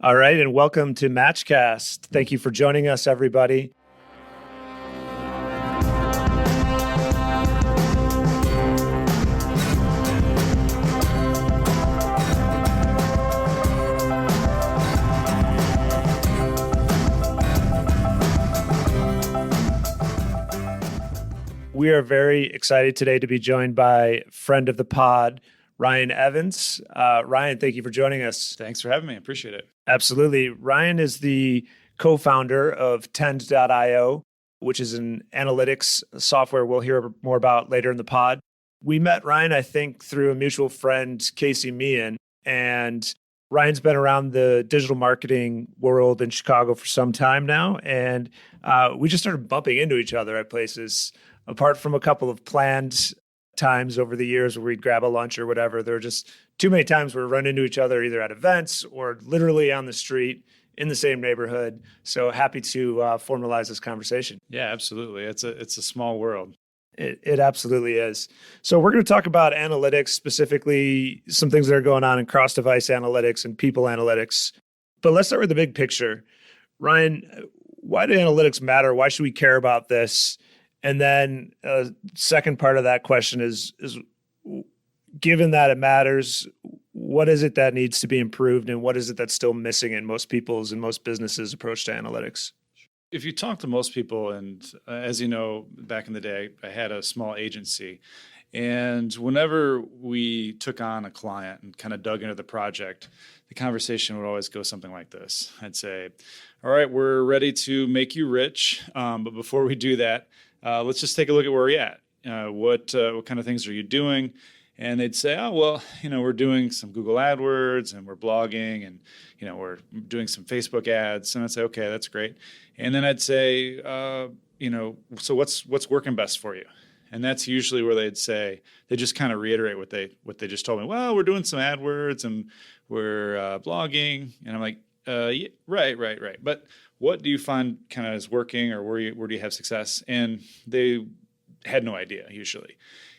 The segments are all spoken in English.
All right, and welcome to Matchcast. Thank you for joining us, everybody. We are very excited today to be joined by friend of the pod, Ryan Evans. Ryan, thank you for joining us. Thanks for having me. I appreciate it. Absolutely. Ryan is the co-founder of Tend.io, which is an analytics software we'll hear more about later in the pod. We met Ryan, I think, through a mutual friend, Casey Meehan, and Ryan's been around the digital marketing world in Chicago for some time now, and we just started bumping into each other at places. Apart from a couple of planned times over the years where we'd grab a lunch or whatever, there were just too many times where we run into each other either at events or literally on the street in the same neighborhood. So happy to formalize this conversation. Yeah, absolutely. It's a small world. It absolutely is. So we're going to talk about analytics, specifically some things that are going on in cross-device analytics and people analytics. But let's start with the big picture. Ryan, why do analytics matter? Why should we care about this? And then second part of that question is given that it matters, what is it that needs to be improved and what is it that's still missing in most people's and most businesses' approach to analytics? If you talk to most people, and as you know, back in the day, I had a small agency. And whenever we took on a client and kind of dug into the project, the conversation would always go something like this. I'd say, all right, we're ready to make you rich. But before we do that, let's just take a look at where we're at. What kind of things are you doing? And they'd say, oh, well, we're doing some Google AdWords and we're blogging and, we're doing some Facebook ads. And I'd say, okay, that's great. And then I'd say, so what's working best for you? And that's usually where they'd say, they just kind of reiterate what they just told me. Well, we're doing some AdWords and we're blogging. And I'm like, yeah, right. But what do you find kind of is working, or where do you have success? And they had no idea usually.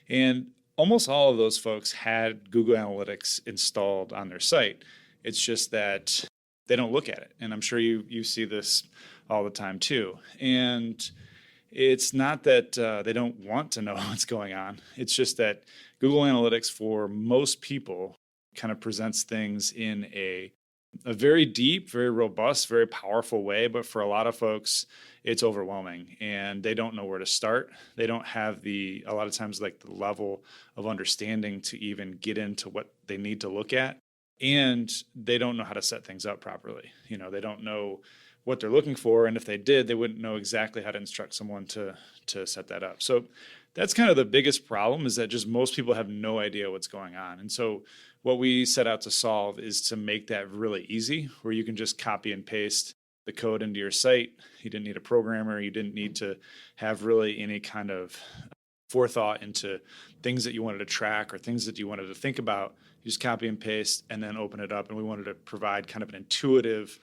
And almost all of those folks had Google Analytics installed on their site. It's just that they don't look at it. And I'm sure you see this all the time too. And it's not that they don't want to know what's going on. It's just that Google Analytics for most people kind of presents things in a very deep, very robust, very powerful way. But for a lot of folks, it's overwhelming and they don't know where to start. They don't have a lot of times, like the level of understanding to even get into what they need to look at. And they don't know how to set things up properly. They don't know what they're looking for. And if they did, they wouldn't know exactly how to instruct someone to set that up. So that's kind of the biggest problem, is that just most people have no idea what's going on. And so what we set out to solve is to make that really easy, where you can just copy and paste the code into your site. You didn't need a programmer. You didn't need to have really any kind of forethought into things that you wanted to track or things that you wanted to think about. You just copy and paste and then open it up. And we wanted to provide kind of an intuitive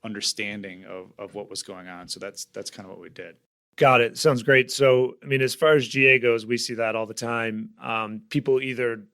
understanding of what was going on. So that's kind of what we did. Got it. Sounds great. So, as far as GA goes, we see that all the time. People either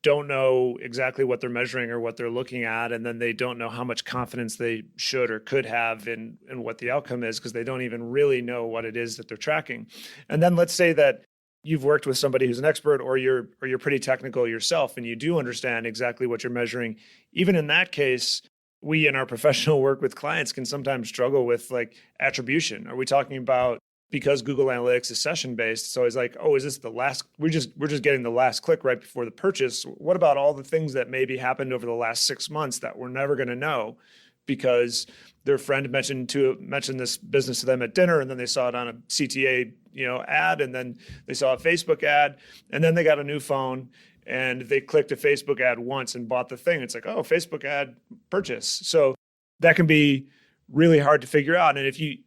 don't know exactly what they're measuring or what they're looking at, and then they don't know how much confidence they should or could have in what the outcome is, because they don't even really know what it is that they're tracking. And then let's say that you've worked with somebody who's an expert, or you're pretty technical yourself, and you do understand exactly what you're measuring. Even in that case, we in our professional work with clients can sometimes struggle with like attribution. Are we talking about, because Google Analytics is session-based, it's always like, oh, is this the last, we're just getting the last click right before the purchase. What about all the things that maybe happened over the last 6 months that we're never going to know because their friend mentioned this business to them at dinner, and then they saw it on a CTA, ad, and then they saw a Facebook ad, and then they got a new phone and they clicked a Facebook ad once and bought the thing. It's like, oh, Facebook ad purchase. So that can be really hard to figure out. And if you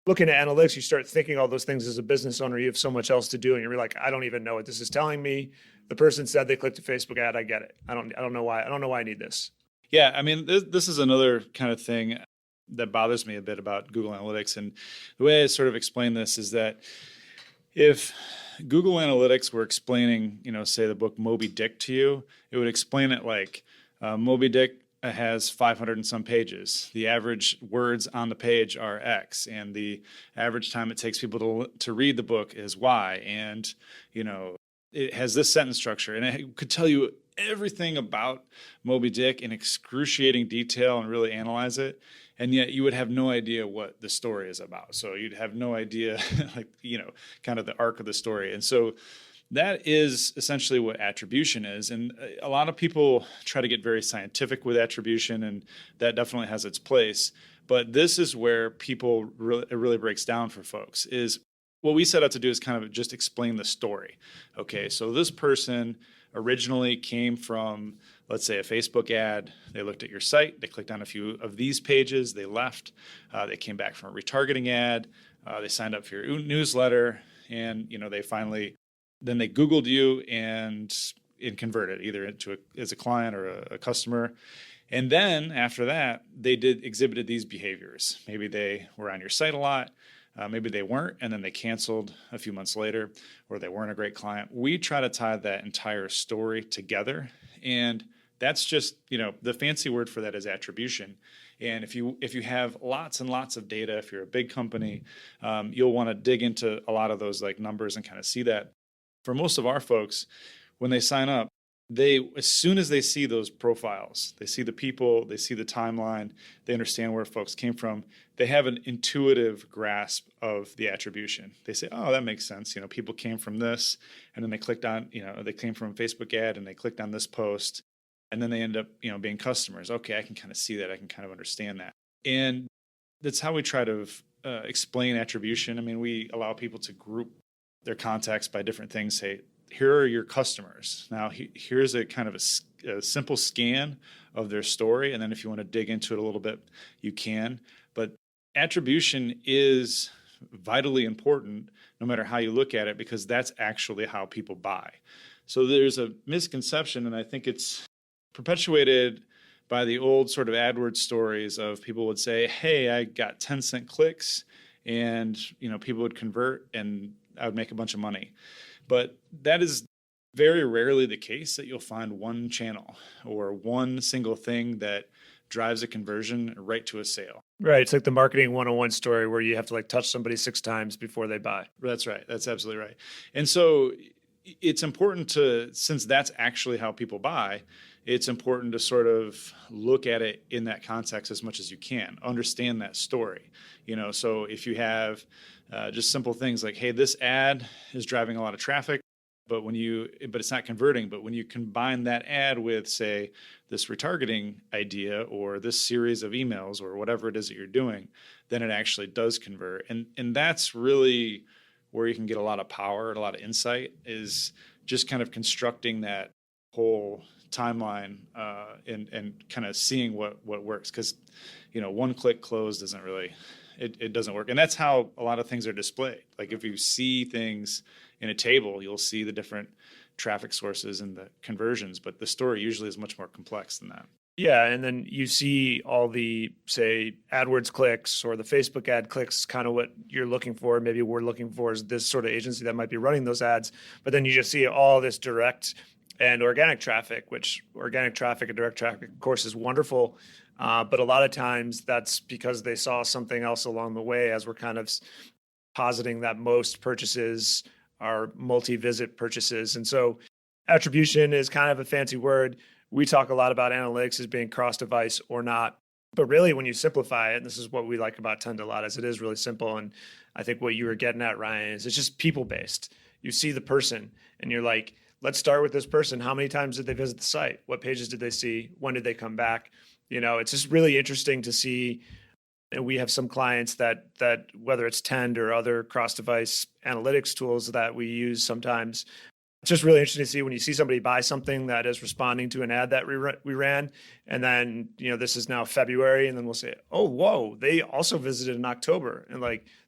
look into analytics, you start thinking all those things as a business owner, you have so much else to do. And you're like, I don't even know what this is telling me. The person said they clicked a Facebook ad. I get it. I don't know why. I don't know why I need this. Yeah. I mean, this is another kind of thing that bothers me a bit about Google Analytics. And the way I sort of explain this is that if Google Analytics were explaining, say the book Moby Dick to you, it would explain it like Moby Dick has 500 and some pages. The average words on the page are X, and the average time it takes people to read the book is Y. And, it has this sentence structure, and it could tell you everything about Moby Dick in excruciating detail and really analyze it. And yet you would have no idea what the story is about. So you'd have no idea, kind of the arc of the story. And so that is essentially what attribution is. And a lot of people try to get very scientific with attribution, and that definitely has its place. But this is where it really breaks down for folks. Is what we set out to do is kind of just explain the story. Okay, so this person originally came from, let's say, a Facebook ad. They looked at your site, they clicked on a few of these pages, they left, they came back from a retargeting ad, they signed up for your newsletter, and then they Googled you and converted either as a client or a customer. And then after that, they exhibited these behaviors. Maybe they were on your site a lot. Maybe they weren't, and then they canceled a few months later, or they weren't a great client. We try to tie that entire story together, and that's just, the fancy word for that is attribution. And if you have lots and lots of data, if you're a big company, you'll want to dig into a lot of those numbers and kind of see that. For most of our folks, when they sign up, as soon as they see those profiles, they see the people, they see the timeline, they understand where folks came from, they have an intuitive grasp of the attribution. They say, oh, that makes sense. People came from this, and then they clicked on, they came from a Facebook ad and they clicked on this post, and then they end up, being customers. Okay, I can kind of see that. I can kind of understand that. And that's how we try to explain attribution. I mean, we allow people to group their contacts by different things. Say, here are your customers. Now, here's a kind of a simple scan of their story. And then if you want to dig into it a little bit, you can. But attribution is vitally important no matter how you look at it, because that's actually how people buy. So there's a misconception, and I think it's perpetuated by the old sort of AdWords stories of people would say, hey, I got 10-cent clicks, and people would convert and I would make a bunch of money. But that is very rarely the case, that you'll find one channel or one single thing that drives a conversion right to a sale. Right. It's like the marketing 101 story where you have to touch somebody 6 times before they buy. That's right. That's absolutely right. And so it's important since that's actually how people buy, it's important to sort of look at it in that context as much as you can, understand that story. So if you have just simple things like, hey, this ad is driving a lot of traffic, but it's not converting. But when you combine that ad with, say, this retargeting idea or this series of emails or whatever it is that you're doing, then it actually does convert. And that's really where you can get a lot of power and a lot of insight, is just kind of constructing that whole timeline and kind of seeing what works. Because, one click close doesn't really, it doesn't work. And that's how a lot of things are displayed. Like if you see things in a table, you'll see the different traffic sources and the conversions, but the story usually is much more complex than that. Yeah, and then you see all the, say, AdWords clicks or the Facebook ad clicks, kind of what you're looking for. Maybe we're looking for is this sort of agency that might be running those ads, but then you just see all this direct and organic traffic, which organic traffic and direct traffic, of course, is wonderful. But a lot of times that's because they saw something else along the way, as we're kind of positing that most purchases are multi-visit purchases. And so attribution is kind of a fancy word. We talk a lot about analytics as being cross-device or not. But really, when you simplify it, and this is what we like about Tend a lot, is it is really simple. And I think what you were getting at, Ryan, is it's just people-based. You see the person and you're like, let's start with this person. How many times did they visit the site? What pages did they see? When did they come back? It's just really interesting to see. And we have some clients that whether it's Tend or other cross-device analytics tools that we use sometimes, it's just really interesting to see when you see somebody buy something that is responding to an ad that we ran. And then, this is now February. And then we'll say, oh, whoa, they also visited in October. And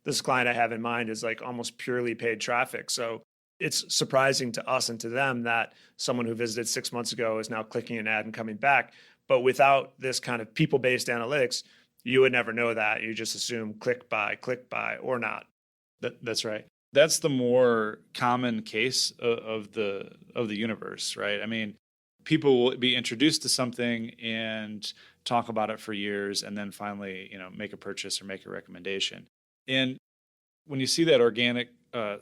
this client I have in mind is almost purely paid traffic. So it's surprising to us and to them that someone who visited 6 months ago is now clicking an ad and coming back. But without this kind of people-based analytics, you would never know that. You just assume click buy or not. That's right. That's the more common case of the universe, right? I mean, people will be introduced to something and talk about it for years, and then finally, make a purchase or make a recommendation. And when you see that organic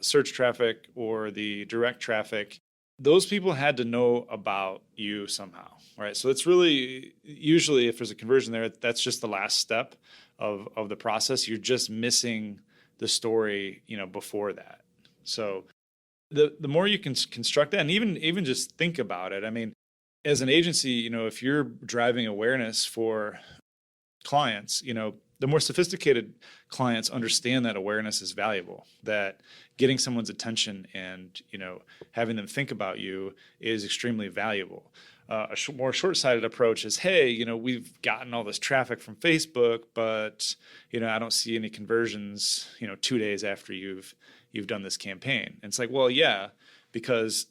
search traffic or the direct traffic, those people had to know about you somehow, right? So it's really, usually if there's a conversion there, that's just the last step of the process. You're just missing the story, before that. So the more you can construct that, and even just think about it. I mean, as an agency, if you're driving awareness for clients, the more sophisticated clients understand that awareness is valuable, that getting someone's attention and, having them think about you is extremely valuable. More short-sighted approach is, hey, we've gotten all this traffic from Facebook, but, I don't see any conversions, 2 days after you've done this campaign. And it's like, well, yeah, because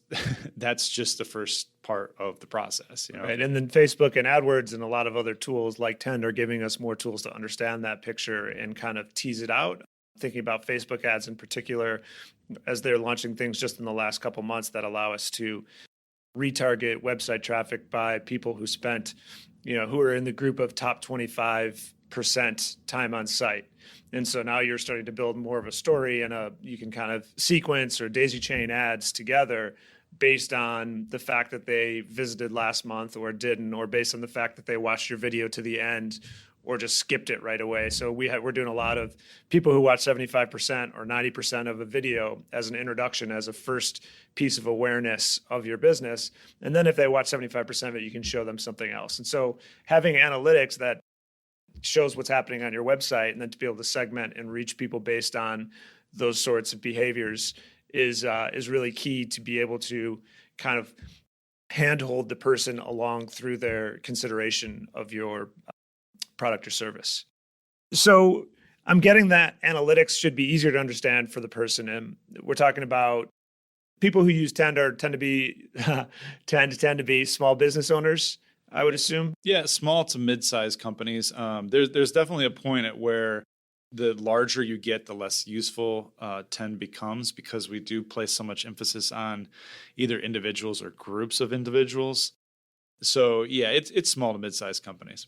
that's just the first part of the process. Right. And then Facebook and AdWords and a lot of other tools like Tend are giving us more tools to understand that picture and kind of tease it out. Thinking about Facebook ads in particular, as they're launching things just in the last couple months that allow us to retarget website traffic by people who spent, who are in the group of top 25% time on site. And so now you're starting to build more of a story, and you can kind of sequence or daisy chain ads together based on the fact that they visited last month or didn't, or based on the fact that they watched your video to the end or just skipped it right away. So we're doing a lot of people who watch 75% or 90% of a video as an introduction, as a first piece of awareness of your business. And then if they watch 75% of it, you can show them something else. And so having analytics that shows what's happening on your website, and then to be able to segment and reach people based on those sorts of behaviors is really key to be able to kind of handhold the person along through their consideration of your product or service. So I'm getting that analytics should be easier to understand for the person. And we're talking about people who use Tend tend to be small business owners, I would assume. Yeah, small to mid-sized companies. There's definitely a point at where the larger you get, the less useful Tend becomes, because we do place so much emphasis on either individuals or groups of individuals. So yeah, it's small to mid-sized companies.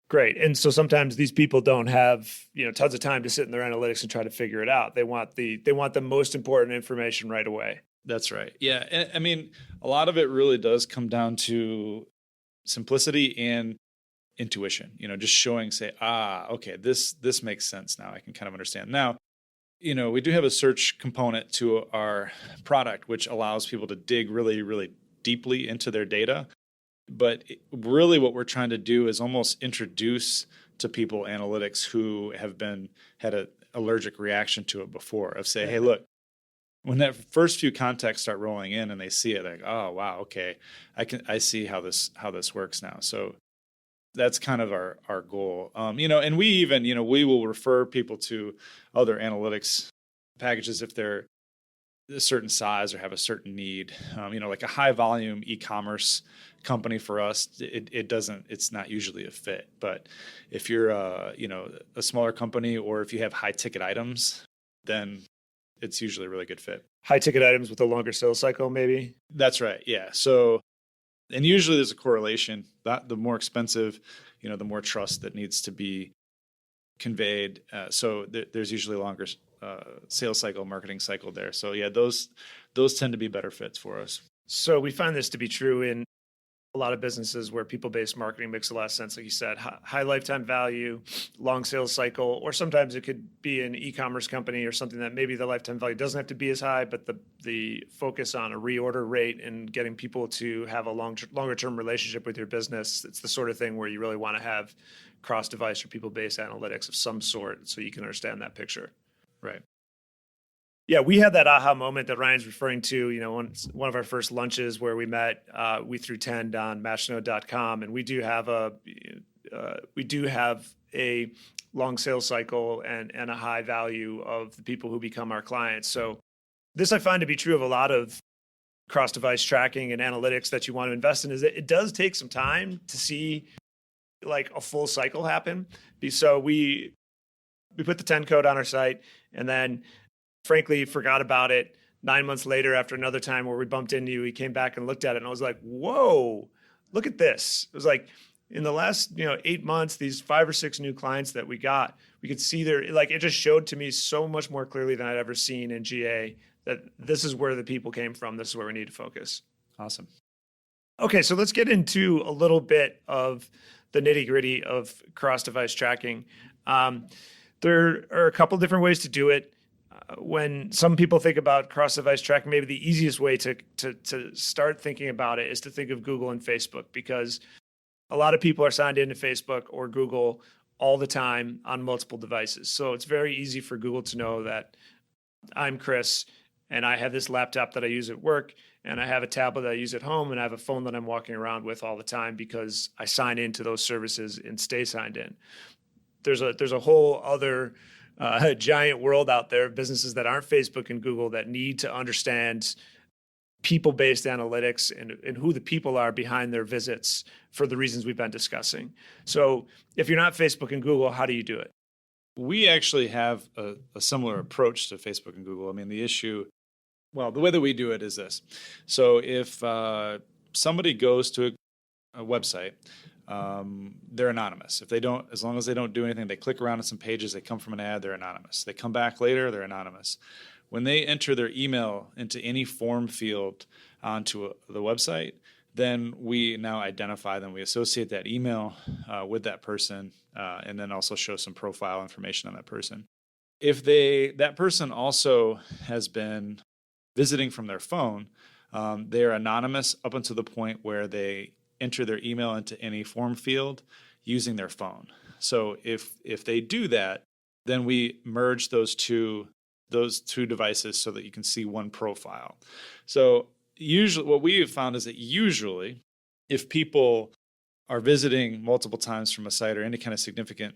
Great. And so sometimes these people don't have, tons of time to sit in their analytics and try to figure it out. They want the most important information right away. That's right. Yeah. And, I mean, a lot of it really does come down to simplicity and intuition, just showing, say, okay, this makes sense now. I can kind of understand. Now, we do have a search component to our product, which allows people to dig really, really deeply into their data. But really what we're trying to do is almost introduce to people analytics who have had an allergic reaction to it before, of say, hey, look, when that first few contacts start rolling in and they see it, they're like, oh, wow, okay, I see how this works now. So that's kind of our goal. And we even, we will refer people to other analytics packages if they're a certain size or have a certain need. Like a high volume e-commerce company for us, it's not usually a fit. But if you're a smaller company, or if you have high ticket items, then it's usually a really good fit. High ticket items with a longer sales cycle, maybe? That's right. Yeah. So, and usually there's a correlation. That the more expensive, the more trust that needs to be conveyed. So there's usually a longer sales cycle, marketing cycle there. So yeah, those tend to be better fits for us. So we find this to be true in a lot of businesses where people-based marketing makes a lot of sense. Like you said, high lifetime value, long sales cycle, or sometimes it could be an e-commerce company or something that maybe the lifetime value doesn't have to be as high, but the focus on a reorder rate and getting people to have a longer term relationship with your business. It's the sort of thing where you really want to have cross-device or people-based analytics of some sort so you can understand that picture. Right. Yeah, we had that aha moment that Ryan's referring to, one of our first lunches where we met, we threw Tend on Matchnode.com, and we do have a long sales cycle and a high value of the people who become our clients. So this I find to be true of a lot of cross-device tracking and analytics that you want to invest in, is that it does take some time to see like a full cycle happen. So we put the Tend code on our site, and then frankly forgot about it 9 months later after another time where we bumped into you. He came back and looked at it, and I was like, whoa, look at this. It was like in the last, 8 months, these 5 or 6 new clients that we got, we could see it just showed to me so much more clearly than I'd ever seen in GA that this is where the people came from. This is where we need to focus. Awesome. Okay, so let's get into a little bit of the nitty-gritty of cross-device tracking. There are a couple different ways to do it. When some people think about cross-device tracking, maybe the easiest way to start thinking about it is to think of Google and Facebook, because a lot of people are signed into Facebook or Google all the time on multiple devices. So it's very easy for Google to know that I'm Chris and I have this laptop that I use at work, and I have a tablet that I use at home, and I have a phone that I'm walking around with all the time because I sign into those services and stay signed in. There's a whole other giant world out there of businesses that aren't Facebook and Google that need to understand people-based analytics and who the people are behind their visits for the reasons we've been discussing. So if you're not Facebook and Google, how do you do it? We actually have a similar approach to Facebook and Google. I mean, the way that we do it is this. So if somebody goes to a website, they're anonymous. As long as they don't do anything, they click around on some pages, they come from an ad, they're anonymous. They come back later, they're anonymous. When they enter their email into any form field onto the website, then we now identify them. We associate that email with that person, and then also show some profile information on that person. If that person also has been visiting from their phone, they are anonymous up until the point where they enter their email into any form field using their phone. So if they do that, then we merge those two devices so that you can see one profile. So usually what we have found is that usually if people are visiting multiple times from a site or any kind of significant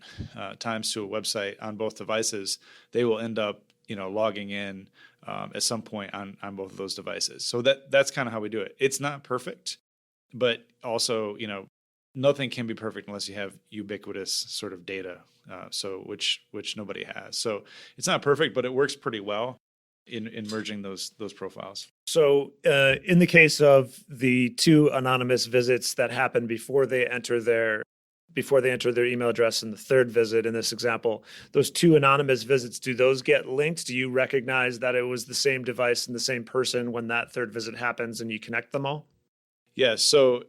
times to a website on both devices, they will end up logging in at some point on both of those devices. So that's kind of how we do it. It's not perfect, but also, nothing can be perfect unless you have ubiquitous sort of data, which nobody has. So it's not perfect, but it works pretty well in merging those profiles. So in the case of the 2 anonymous visits that happen before they enter their email address in the 3rd visit in this example, those 2 anonymous visits, do those get linked? Do you recognize that it was the same device and the same person when that 3rd visit happens and you connect them all? Yes. So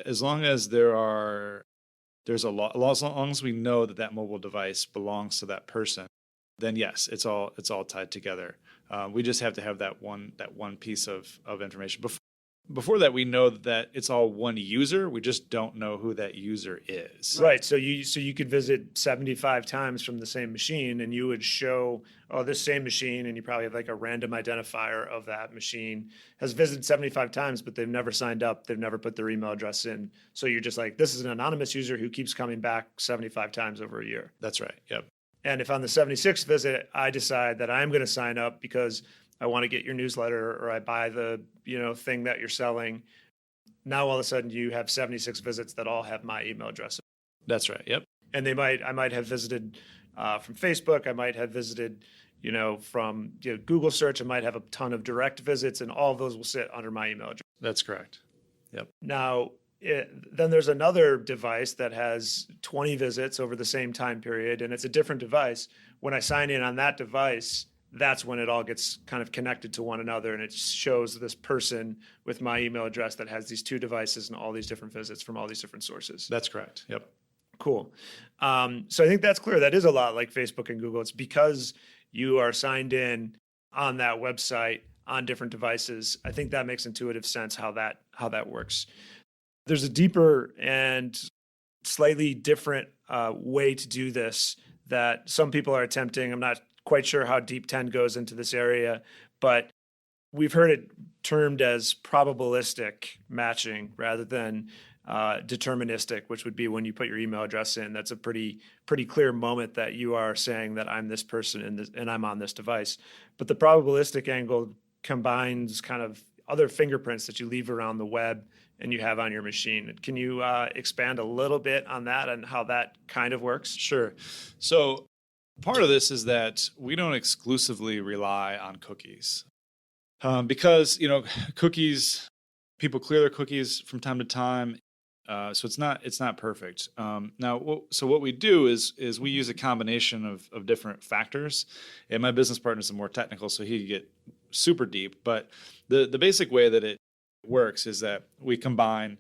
as long as as long as we know that mobile device belongs to that person, then yes, it's all tied together. We just have to have that one piece of information. Before that, we know that it's all one user. We just don't know who that user is. Right. So you could visit 75 times from the same machine, and you would show, this same machine, and you probably have like a random identifier of that machine has visited 75 times, but they've never signed up. They've never put their email address in. So you're just like, this is an anonymous user who keeps coming back 75 times over a year. That's right. Yep. And if on the 76th visit, I decide that I'm going to sign up because I want to get your newsletter or I buy the, thing that you're selling, now all of a sudden you have 76 visits that all have my email address. That's right. Yep. And I might have visited from Facebook. I might have visited, from Google search. I might have a ton of direct visits, and all of those will sit under my email address. That's correct. Yep. Now, then there's another device that has 20 visits over the same time period, and it's a different device. When I sign in on that device, that's when it all gets kind of connected to one another, and it shows this person with my email address that has these 2 devices and all these different visits from all these different sources. That's correct. Yep. Cool. So I think that's clear. That is a lot like Facebook and Google. It's because you are signed in on that website on different devices. I think that makes intuitive sense how that works. There's a deeper and slightly different way to do this that some people are attempting. I'm not quite sure how deep 10 goes into this area, but we've heard it termed as probabilistic matching rather than deterministic, which would be when you put your email address in. That's a pretty clear moment that you are saying that I'm this person and I'm on this device. But the probabilistic angle combines kind of other fingerprints that you leave around the web and you have on your machine. Can you expand a little bit on that and how that kind of works? Sure. So part of this is that we don't exclusively rely on cookies because, cookies people clear their cookies from time to time. So it's not perfect. So what we do is we use a combination of different factors. And my business partner is more technical, so he could get super deep. But the basic way that it works is that we combine,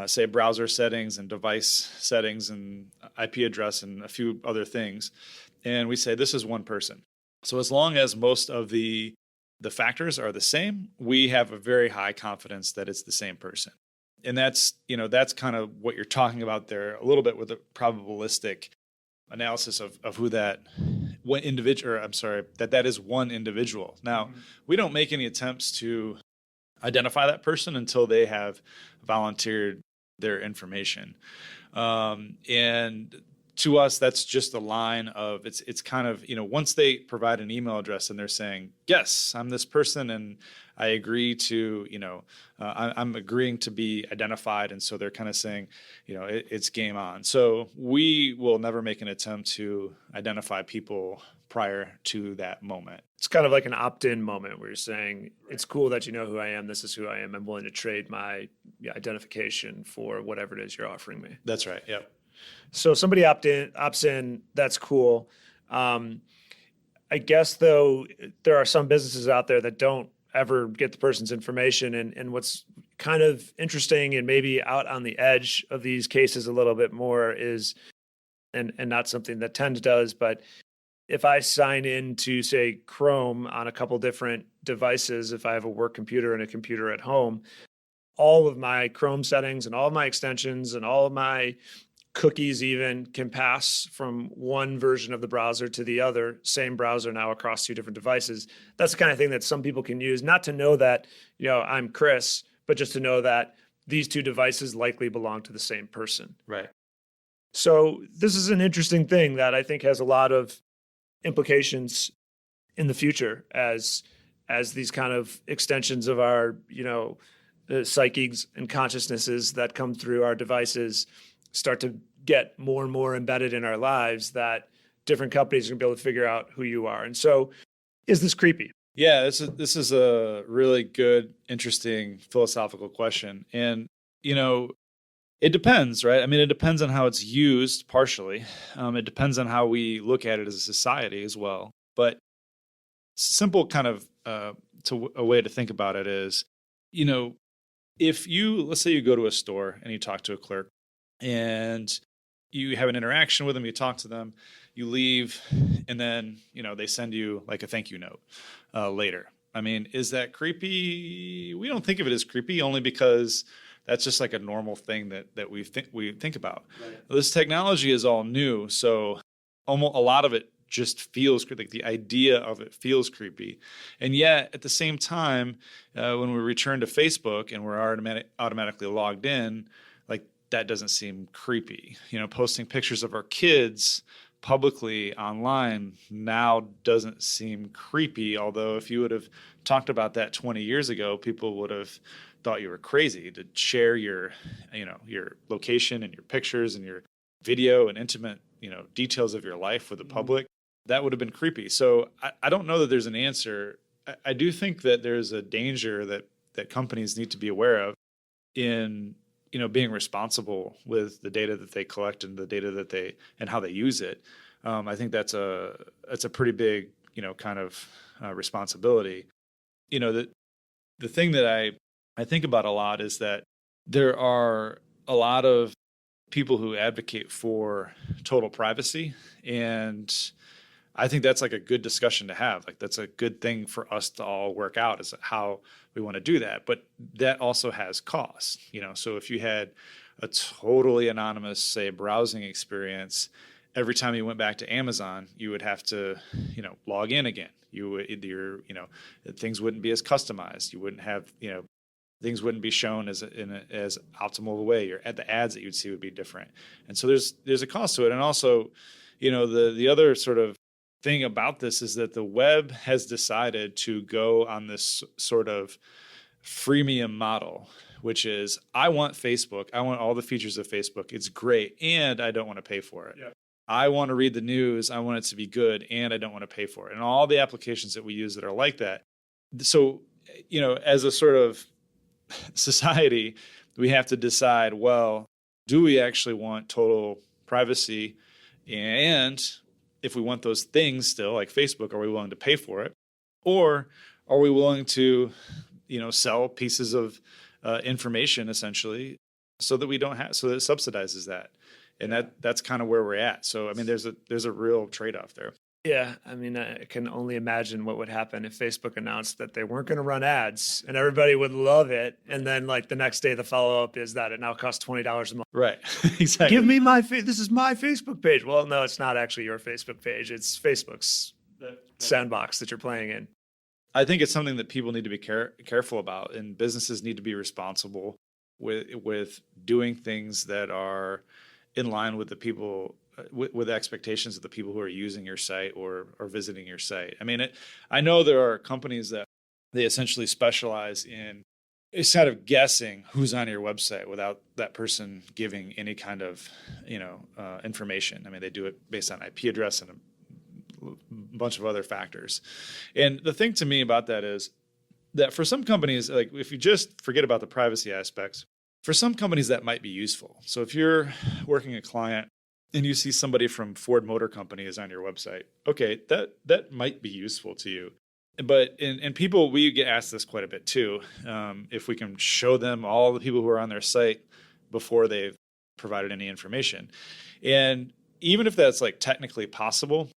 say, browser settings and device settings and IP address and a few other things, and we say this is one person. So as long as most of the factors are the same, we have a very high confidence that it's the same person. And that's kind of what you're talking about there a little bit with a probabilistic analysis of who that one individual, or I'm sorry, that is one individual. Now, we don't make any attempts to identify that person until they have volunteered their information. And to us, that's just a line of it's kind of, once they provide an email address and they're saying, yes, I'm this person and I agree to, I'm agreeing to be identified. And so they're kind of saying, it's game on. So we will never make an attempt to identify people prior to that moment. It's kind of like an opt-in moment where you're saying, it's cool that you know who I am. This is who I am. I'm willing to trade identification for whatever it is you're offering me. That's right. Yep. So somebody opts in, that's cool. I guess, though, there are some businesses out there that don't ever get the person's information. And what's kind of interesting and maybe out on the edge of these cases a little bit more is, and not something that Tend does, but if I sign into, say, Chrome on a couple different devices, if I have a work computer and a computer at home, all of my Chrome settings and all of my extensions and all of my cookies even can pass from one version of the browser to the other, same browser now across two different devices. That's the kind of thing that some people can use, not to know that, I'm Chris, but just to know that these two devices likely belong to the same person. Right. So this is an interesting thing that I think has a lot of implications in the future as these kind of extensions of our, psyches and consciousnesses that come through our devices start to get more and more embedded in our lives, that different companies are going to be able to figure out who you are. And so, is this creepy? Yeah, this is a really good, interesting philosophical question. And, it depends, right? I mean, it depends on how it's used partially. It depends on how we look at it as a society as well. But simple kind of a way to think about it is, if let's say you go to a store and you talk to a clerk, and you have an interaction with them, you talk to them, you leave, and then, they send you like a thank you note later. I mean, is that creepy? We don't think of it as creepy, only because that's just like a normal thing that we think about. Right. This technology is all new, so almost a lot of it just feels like the idea of it feels creepy. And yet at the same time, when we return to Facebook and we're automatically logged in, like, that doesn't seem creepy. Posting pictures of our kids publicly online now doesn't seem creepy. Although if you would have talked about that 20 years ago, people would have thought you were crazy to share your location and your pictures and your video and intimate, details of your life with the public. That would have been creepy. So I don't know that there's an answer. I do think that there's a danger that companies need to be aware of in being responsible with the data that they collect and the data and how they use it. I think that's a pretty big, kind of responsibility. The thing that I think about a lot is that there are a lot of people who advocate for total privacy, and I think that's like a good discussion to have. Like, that's a good thing for us to all work out, is how we want to do that. But that also has costs, So if you had a totally anonymous, say, browsing experience, every time you went back to Amazon, you would have to, log in again. Things wouldn't be as customized. You wouldn't have, things wouldn't be shown as optimal a way. The ads that you'd see would be different. And so there's a cost to it. And also, the other sort of thing about this is that the web has decided to go on this sort of freemium model, which is, I want Facebook. I want all the features of Facebook. It's great, and I don't want to pay for it. Yeah. I want to read the news. I want it to be good, and I don't want to pay for it. And all the applications that we use that are like that. So, as a sort of society, we have to decide, well, do we actually want total privacy? And if we want those things still, like Facebook, are we willing to pay for it? Or are we willing to, sell pieces of information essentially so that we don't have, so that it subsidizes that? And that's kind of where we're at. So, I mean, there's a real trade-off there. Yeah, I mean, I can only imagine what would happen if Facebook announced that they weren't going to run ads, and everybody would love it. And then, like, the next day, the follow-up is that it now costs $20 a month. Right. Exactly. Give me this is my Facebook page. Well, no, it's not actually your Facebook page. It's Facebook's sandbox that you're playing in. I think it's something that people need to be careful about, and businesses need to be responsible with doing things that are in line with the people, with the expectations of the people who are using your site or visiting your site. I mean, I know there are companies that they essentially specialize in kind of guessing who's on your website without that person giving any kind of, information. I mean, they do it based on IP address and a bunch of other factors. And the thing to me about that is that for some companies, like if you just forget about the privacy aspects, for some companies that might be useful. So if you're working a client and you see somebody from Ford Motor Company is on your website, okay, that might be useful to you. But and people, we get asked this quite a bit too, if we can show them all the people who are on their site before they've provided any information. And even if that's like technically possible,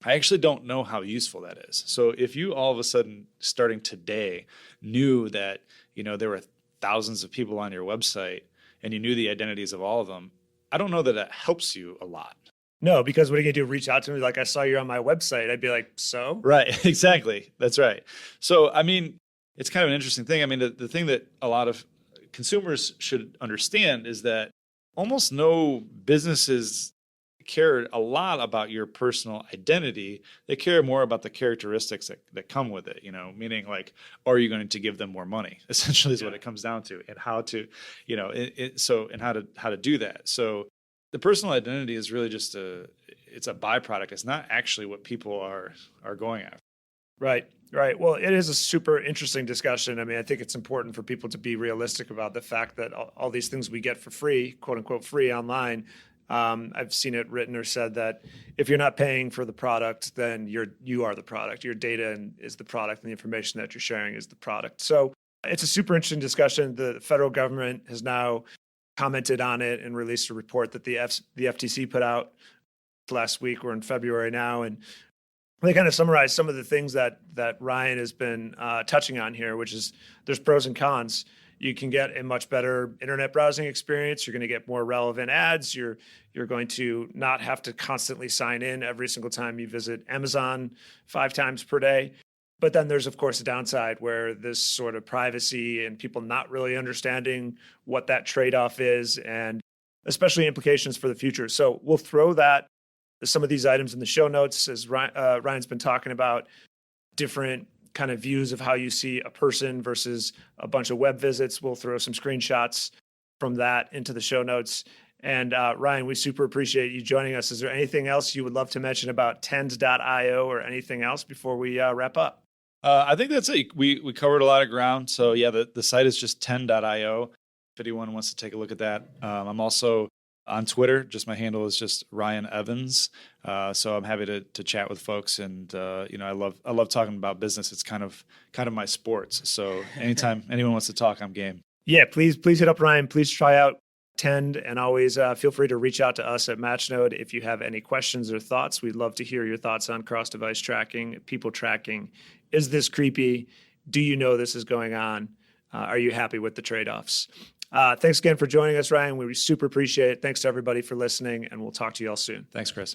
I actually don't know how useful that is. So if you all of a sudden, starting today, knew that there were thousands of people on your website and you knew the identities of all of them, I don't know that helps you a lot. No, because what are you going to do? Reach out to me like, I saw you on my website. I'd be like, so? Right, exactly. That's right. So, I mean, it's kind of an interesting thing. I mean, the thing that a lot of consumers should understand is that almost no businesses care a lot about your personal identity. They care more about the characteristics that come with it, meaning like, are you going to give them more money? Essentially is what it comes down to, and how to, and how to do that. So the personal identity is really just it's a byproduct. It's not actually what people are going after. Right. Well, it is a super interesting discussion. I mean, I think it's important for people to be realistic about the fact that all these things we get for free, quote unquote, free online, I've seen it written or said that if you're not paying for the product, then you are the product. Your data is the product, and the information that you're sharing is the product. So it's a super interesting discussion. The federal government has now commented on it and released a report that the FTC put out last week. We're in February now, and they kind of summarize some of the things that Ryan has been touching on here, which is there's pros and cons. You can get a much better internet browsing experience. You're going to get more relevant ads. You're going to not have to constantly sign in every single time you visit Amazon 5 times per day. But then there's, of course, a downside where this sort of privacy and people not really understanding what that trade-off is, and especially implications for the future. So we'll throw some of these items in the show notes, as Ryan's been talking about different kind of views of how you see a person versus a bunch of web visits. We'll throw some screenshots from that into the show notes. And Ryan, we super appreciate you joining us. Is there anything else you would love to mention about Tend.io or anything else before we wrap up? I think that's it. We covered a lot of ground. So yeah, the site is just Tend.io. If anyone wants to take a look at that. I'm also on Twitter. Just my handle is just Ryan Evans. So I'm happy to chat with folks, and I love talking about business. It's kind of my sports. So anytime anyone wants to talk, I'm game. Yeah, please hit up Ryan. Please try out Tend, and always feel free to reach out to us at MatchNode if you have any questions or thoughts. We'd love to hear your thoughts on cross-device tracking, people tracking. Is this creepy? Do you know this is going on? Are you happy with the trade-offs? Thanks again for joining us, Ryan. We super appreciate it. Thanks to everybody for listening, and we'll talk to you all soon. Thanks, Chris.